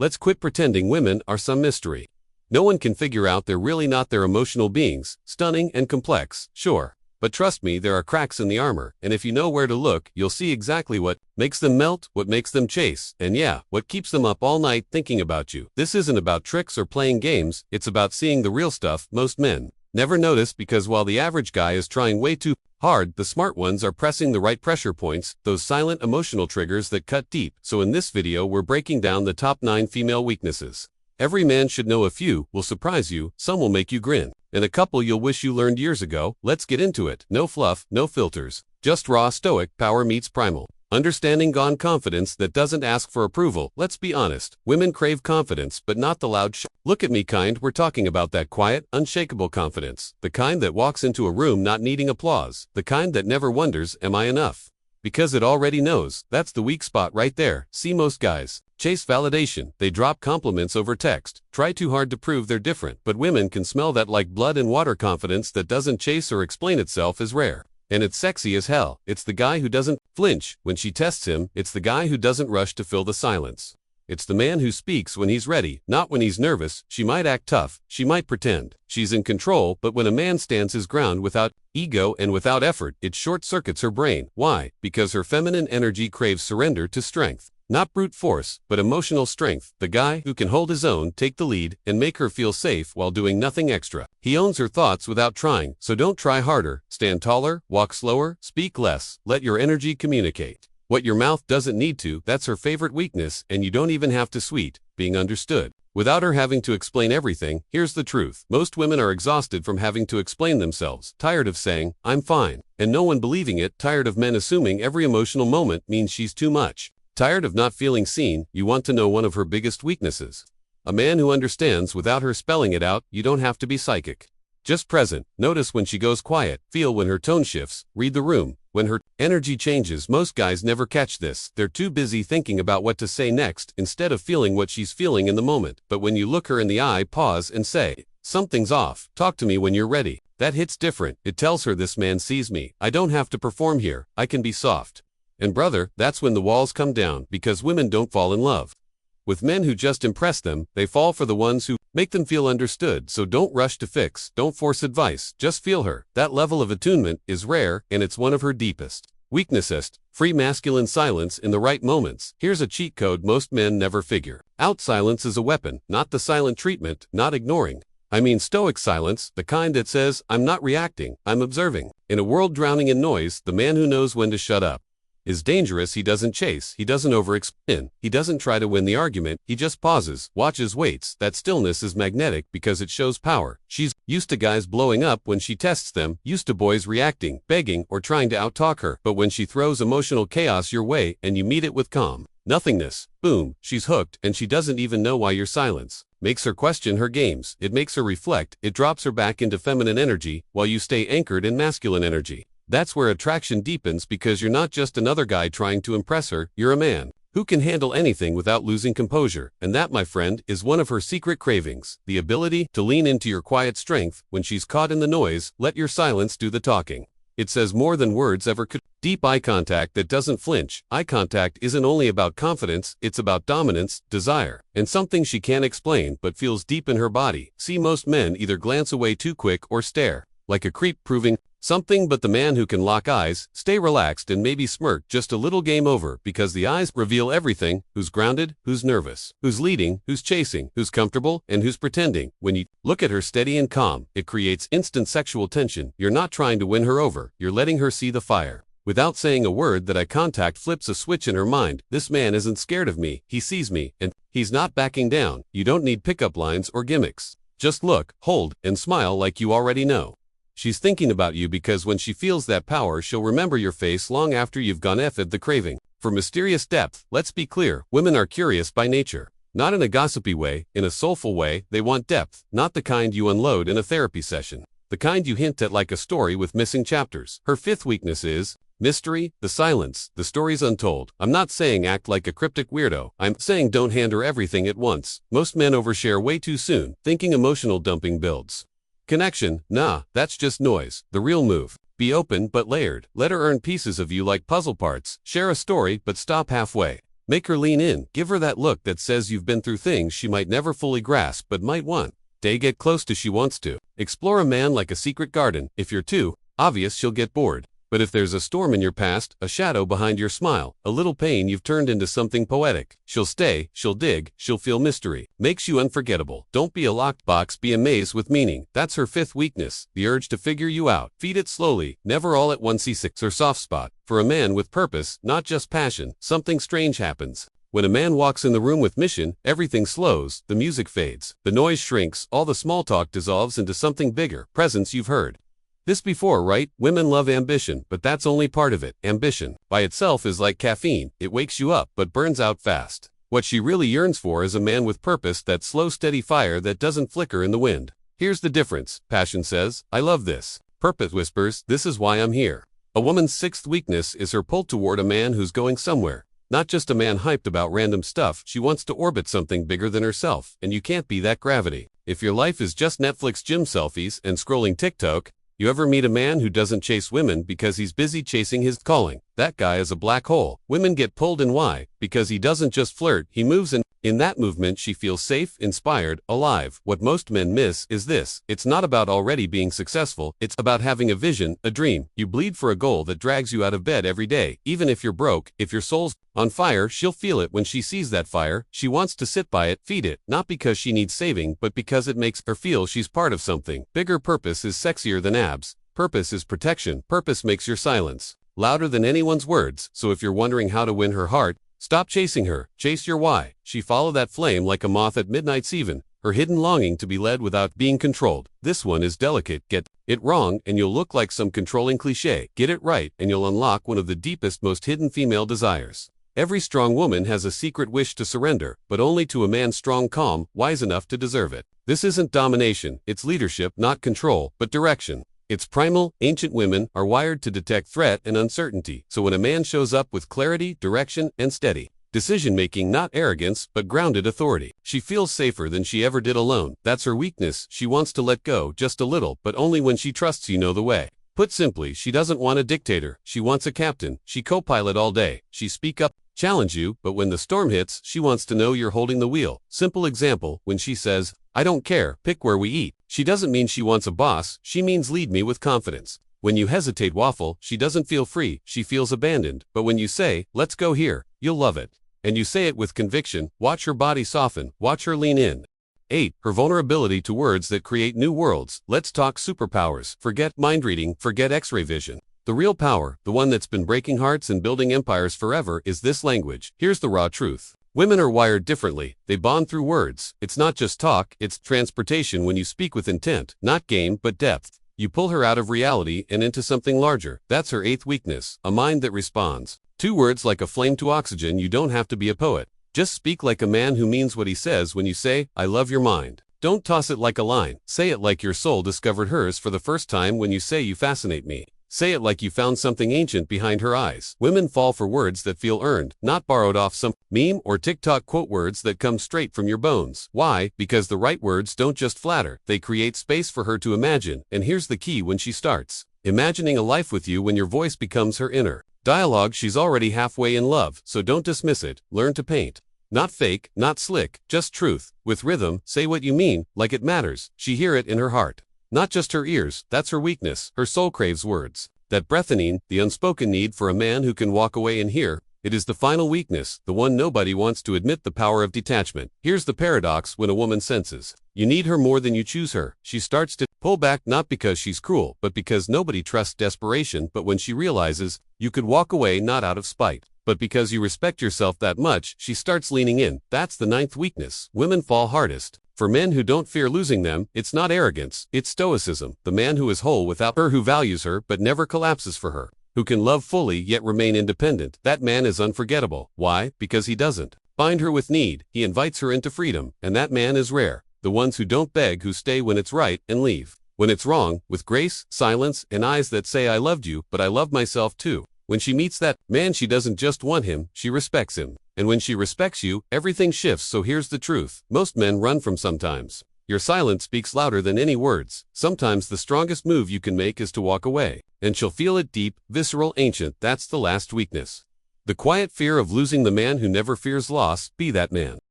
Let's quit pretending women are some mystery. No one can figure out they're really not their emotional beings, stunning and complex, sure. But trust me, there are cracks in the armor, and if you know where to look, you'll see exactly what makes them melt, what makes them chase, and yeah, what keeps them up all night thinking about you. This isn't about tricks or playing games, it's about seeing the real stuff most men never notice, because while the average guy is trying way too hard, the smart ones are pressing the right pressure points, those silent emotional triggers that cut deep. So in this video, we're breaking down the top 9 female weaknesses. Every man should know. A few will surprise you, some will make you grin, and a couple you'll wish you learned years ago. Let's get into it. No fluff, no filters. Just raw stoic power meets primal understanding, gone confidence that doesn't ask for approval. Let's be honest, women crave confidence, but not the loud look at me kind. We're talking about that quiet, unshakable confidence, the kind that walks into a room not needing applause, the kind that never wonders, am I enough? Because it already knows. That's the weak spot right there. See, most guys chase validation. They drop compliments over text, try too hard to prove they're different. But women can smell that like blood and water. Confidence that doesn't chase or explain itself is rare. And it's sexy as hell. It's the guy who doesn't flinch when she tests him. It's the guy who doesn't rush to fill the silence. It's the man who speaks when he's ready, not when he's nervous. She might act tough, she might pretend she's in control, but when a man stands his ground without ego and without effort, it short-circuits her brain. Why? Because her feminine energy craves surrender to strength. Not brute force, but emotional strength. The guy who can hold his own, take the lead, and make her feel safe while doing nothing extra. He owns her thoughts without trying, so don't try harder. Stand taller, walk slower, speak less. Let your energy communicate what your mouth doesn't need to. That's her favorite weakness, and you don't even have to sweet being understood. Without her having to explain everything. Here's the truth. Most women are exhausted from having to explain themselves, tired of saying, I'm fine, and no one believing it, tired of men assuming every emotional moment means she's too much. Tired of not feeling seen. You want to know one of her biggest weaknesses? A man who understands without her spelling it out. You don't have to be psychic. Just present. Notice when she goes quiet. Feel when her tone shifts. Read the room. When her energy changes. Most guys never catch this. They're too busy thinking about what to say next instead of feeling what she's feeling in the moment. But when you look her in the eye, pause and say, something's off. Talk to me when you're ready. That hits different. It tells her, this man sees me. I don't have to perform here. I can be soft. And brother, that's when the walls come down, because women don't fall in love with men who just impress them. They fall for the ones who make them feel understood. So don't rush to fix, don't force advice, just feel her. That level of attunement is rare, and it's one of her deepest weaknesses. Free masculine silence in the right moments. Here's a cheat code most men never figure out. Silence is a weapon, not the silent treatment, not ignoring. I mean stoic silence, the kind that says, I'm not reacting, I'm observing. In a world drowning in noise, the man who knows when to shut up is dangerous. He doesn't chase, he doesn't overexplain, he doesn't try to win the argument, he just pauses, watches, waits. That stillness is magnetic because it shows power. She's used to guys blowing up when she tests them, used to boys reacting, begging, or trying to outtalk her. But when she throws emotional chaos your way and you meet it with calm nothingness, boom, she's hooked, and she doesn't even know why your silence makes her question her games. It makes her reflect, it drops her back into feminine energy while you stay anchored in masculine energy. That's where attraction deepens, because you're not just another guy trying to impress her, you're a man who can handle anything without losing composure. And that, my friend, is one of her secret cravings, the ability to lean into your quiet strength. When she's caught in the noise, let your silence do the talking. It says more than words ever could. Deep eye contact that doesn't flinch. Eye contact isn't only about confidence, it's about dominance, desire, and something she can't explain but feels deep in her body. See, most men either glance away too quick or stare like a creep, proving something. But the man who can lock eyes, stay relaxed, and maybe smirk just a little, game over, because the eyes reveal everything. Who's grounded, who's nervous, who's leading, who's chasing, who's comfortable, and who's pretending. When you look at her steady and calm, it creates instant sexual tension. You're not trying to win her over, you're letting her see the fire. Without saying a word, that eye contact flips a switch in her mind. This man isn't scared of me, he sees me, and he's not backing down. You don't need pickup lines or gimmicks. Just look, hold, and smile like you already know she's thinking about you, because when she feels that power, she'll remember your face long after you've gone. F'd the craving for mysterious depth. Let's be clear, women are curious by nature. Not in a gossipy way, in a soulful way. They want depth, not the kind you unload in a therapy session. The kind you hint at like a story with missing chapters. Her fifth weakness is mystery, the silence, the stories untold. I'm not saying act like a cryptic weirdo. I'm saying don't hand her everything at once. Most men overshare way too soon, thinking emotional dumping builds connection. Nah, that's just noise. The real move: be open but layered. Let her earn pieces of you like puzzle parts. Share a story but stop halfway. Make her lean in, give her that look that says you've been through things she might never fully grasp but might one day get close to she wants to. Explore a man like a secret garden. If you're too obvious, she'll get bored. But if there's a storm in your past, a shadow behind your smile, a little pain you've turned into something poetic, she'll stay, she'll dig, she'll feel mystery. Makes you unforgettable. Don't be a locked box, be a maze with meaning. That's her fifth weakness, the urge to figure you out. Feed it slowly, never all at once. C6 her soft spot. For a man with purpose, not just passion, something strange happens. When a man walks in the room with mission, everything slows, the music fades, the noise shrinks, all the small talk dissolves into something bigger. Presence. You've heard this before, right? Women love ambition, but that's only part of it. Ambition by itself is like caffeine. It wakes you up, but burns out fast. What she really yearns for is a man with purpose, that slow, steady fire that doesn't flicker in the wind. Here's the difference. Passion says, I love this. Purpose whispers, this is why I'm here. A woman's sixth weakness is her pull toward a man who's going somewhere. Not just a man hyped about random stuff. She wants to orbit something bigger than herself, and you can't be that gravity. If your life is just Netflix gym selfies and scrolling TikTok, you ever meet a man who doesn't chase women because he's busy chasing his calling? That guy is a black hole. Women get pulled, and why? Because he doesn't just flirt, he moves, and in that movement she feels safe, inspired, alive. What most men miss is this. It's not about already being successful, it's about having a vision, a dream. You bleed for a goal that drags you out of bed every day. Even if you're broke, if your soul's on fire, she'll feel it when she sees that fire. She wants to sit by it, feed it, not because she needs saving, but because it makes her feel she's part of something bigger. Purpose is sexier than abs. Purpose is protection. Purpose makes your silence louder than anyone's words. So if you're wondering how to win her heart, stop chasing her. Chase your why. She follow that flame like a moth at midnight. Even her hidden longing to be led without being controlled. This one is delicate. Get it wrong and you'll look like some controlling cliche. Get it right and you'll unlock one of the deepest, most hidden female desires. Every strong woman has a secret wish to surrender, but only to a man strong, calm, wise enough to deserve it. This isn't domination. It's leadership, not control, but direction. It's primal. Ancient women are wired to detect threat and uncertainty. So when a man shows up with clarity, direction, and steady decision-making, not arrogance, but grounded authority, she feels safer than she ever did alone. That's her weakness. She wants to let go just a little, but only when she trusts you know the way. Put simply, she doesn't want a dictator. She wants a captain. She co-pilot all day. She speak up, challenge you, but when the storm hits, she wants to know you're holding the wheel. Simple example, when she says, I don't care, pick where we eat, she doesn't mean she wants a boss, she means lead me with confidence. When you hesitate, waffle, she doesn't feel free, she feels abandoned. But when you say, let's go here, you'll love it. And you say it with conviction, watch her body soften, watch her lean in. 8. Her vulnerability to words that create new worlds. Let's talk superpowers. Forget mind reading, forget X-ray vision. The real power, the one that's been breaking hearts and building empires forever, is this language. Here's the raw truth. Women are wired differently. They bond through words. It's not just talk, it's transportation. When you speak with intent, not game, but depth, you pull her out of reality and into something larger. That's her 8th weakness, a mind that responds. 2 words like a flame to oxygen. You don't have to be a poet. Just speak like a man who means what he says. When you say, I love your mind, don't toss it like a line. Say it like your soul discovered hers for the first time. When you say, you fascinate me, say it like you found something ancient behind her eyes. Women fall for words that feel earned, not borrowed off some meme or TikTok quote. Words that come straight from your bones. Why? Because the right words don't just flatter, they create space for her to imagine. And here's the key: when she starts imagining a life with you, when your voice becomes her inner dialogue, she's already halfway in love. So don't dismiss it. Learn to paint. Not fake, not slick, just truth. With rhythm, say what you mean, like it matters. She hear it in her heart, not just her ears. That's her weakness. Her soul craves words. That breathing, the unspoken need for a man who can walk away and hear. It is the final weakness, the one nobody wants to admit: the power of detachment. Here's the paradox: when a woman senses you need her more than you choose her, she starts to pull back, not because she's cruel, but because nobody trusts desperation. But when she realizes you could walk away, not out of spite, but because you respect yourself that much, she starts leaning in. That's the 9th weakness. Women fall hardest for men who don't fear losing them. It's not arrogance, it's stoicism. The man who is whole without her, who values her but never collapses for her, who can love fully yet remain independent. That man is unforgettable. Why? Because he doesn't bind her with need, he invites her into freedom. And that man is rare. The ones who don't beg, who stay when it's right and leave when it's wrong, with grace, silence, and eyes that say, I loved you, but I love myself too. When she meets that man, she doesn't just want him, she respects him. And when she respects you, everything shifts. So here's the truth. Most men run from sometimes. Your silence speaks louder than any words. Sometimes the strongest move you can make is to walk away. And she'll feel it: deep, visceral, ancient. That's the last weakness. The quiet fear of losing the man who never fears loss, be that man.